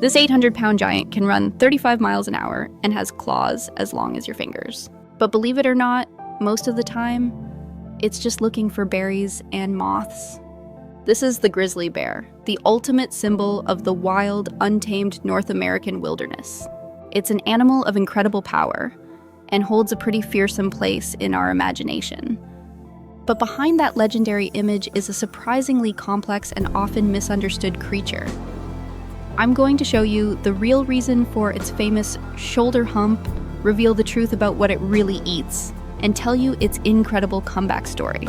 This 800-pound giant can run 35 miles an hour and has claws as long as your fingers. But believe it or not, most of the time, it's just looking for berries and moths. This is the grizzly bear, the ultimate symbol of the wild, untamed North American wilderness. It's an animal of incredible power and holds a pretty fearsome place in our imagination. But behind that legendary image is a surprisingly complex and often misunderstood creature. I'm going to show you the real reason for its famous shoulder hump, reveal the truth about what it really eats, and tell you its incredible comeback story.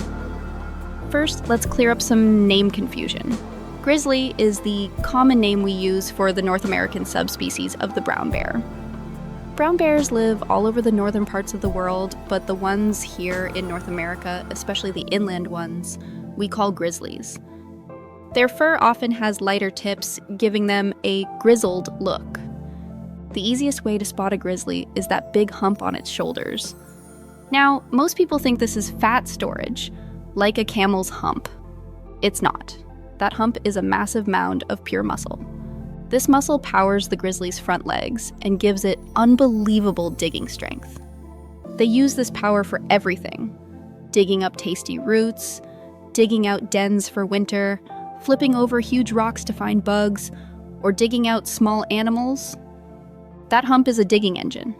First, let's clear up some name confusion. Grizzly is the common name we use for the North American subspecies of the brown bear. Brown bears live all over the northern parts of the world, but the ones here in North America, especially the inland ones, we call grizzlies. Their fur often has lighter tips, giving them a grizzled look. The easiest way to spot a grizzly is that big hump on its shoulders. Now, most people think this is fat storage, like a camel's hump. It's not. That hump is a massive mound of pure muscle. This muscle powers the grizzly's front legs and gives it unbelievable digging strength. They use this power for everything: digging up tasty roots, digging out dens for winter, flipping over huge rocks to find bugs, or digging out small animals. That hump is a digging engine,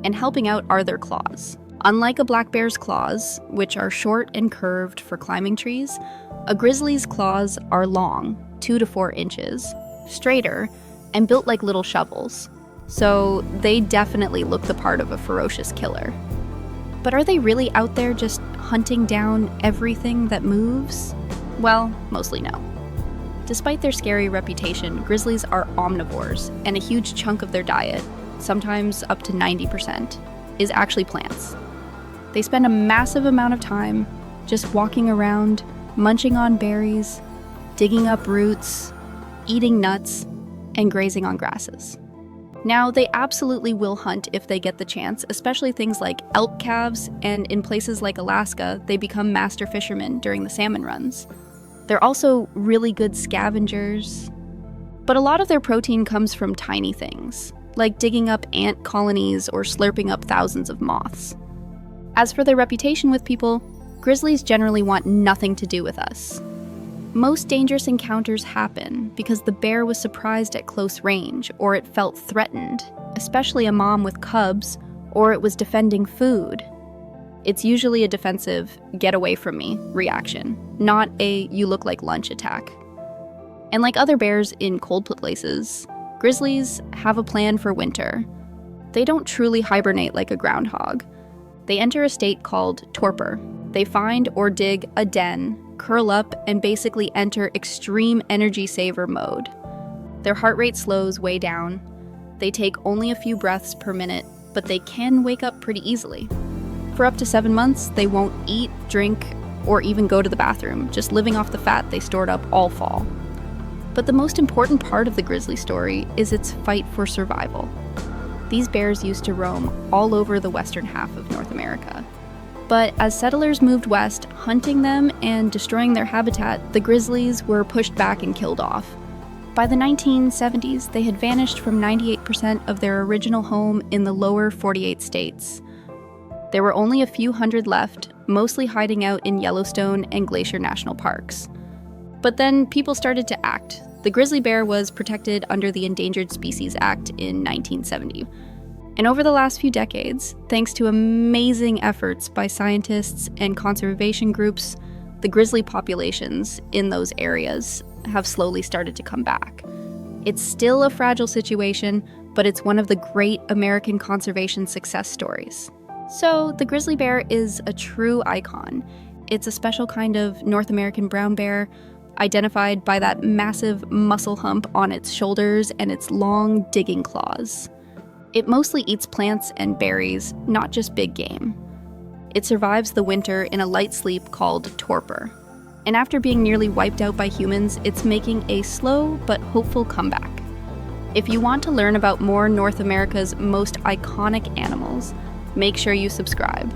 and helping out are their claws. Unlike a black bear's claws, which are short and curved for climbing trees, a grizzly's claws are long, 2 to 4 inches, straighter, and built like little shovels. So they definitely look the part of a ferocious killer. But are they really out there just hunting down everything that moves? Well, mostly no. Despite their scary reputation, grizzlies are omnivores, and a huge chunk of their diet, sometimes up to 90%, is actually plants. They spend a massive amount of time just walking around, munching on berries, digging up roots, eating nuts, and grazing on grasses. Now, they absolutely will hunt if they get the chance, especially things like elk calves, and in places like Alaska, they become master fishermen during the salmon runs. They're also really good scavengers. But a lot of their protein comes from tiny things, like digging up ant colonies or slurping up thousands of moths. As for their reputation with people, grizzlies generally want nothing to do with us. Most dangerous encounters happen because the bear was surprised at close range, or it felt threatened, especially a mom with cubs, or it was defending food. It's usually a defensive, get away from me reaction, not a you look like lunch attack. And like other bears in cold places, grizzlies have a plan for winter. They don't truly hibernate like a groundhog. They enter a state called torpor. They find or dig a den, curl up, and basically enter extreme energy saver mode. Their heart rate slows way down. They take only a few breaths per minute, but they can wake up pretty easily. For up to 7 months, they won't eat, drink, or even go to the bathroom, just living off the fat they stored up all fall. But the most important part of the grizzly story is its fight for survival. These bears used to roam all over the western half of North America. But as settlers moved west, hunting them and destroying their habitat, the grizzlies were pushed back and killed off. By the 1970s, they had vanished from 98% of their original home in the lower 48 states. There were only a few hundred left, mostly hiding out in Yellowstone and Glacier National Parks. But then people started to act. The grizzly bear was protected under the Endangered Species Act in 1970. And over the last few decades, thanks to amazing efforts by scientists and conservation groups, the grizzly populations in those areas have slowly started to come back. It's still a fragile situation, but it's one of the great American conservation success stories. So, the grizzly bear is a true icon. It's a special kind of North American brown bear, identified by that massive muscle hump on its shoulders and its long digging claws. It mostly eats plants and berries, not just big game. It survives the winter in a light sleep called torpor. And after being nearly wiped out by humans, it's making a slow but hopeful comeback. If you want to learn about more North America's most iconic animals, make sure you subscribe.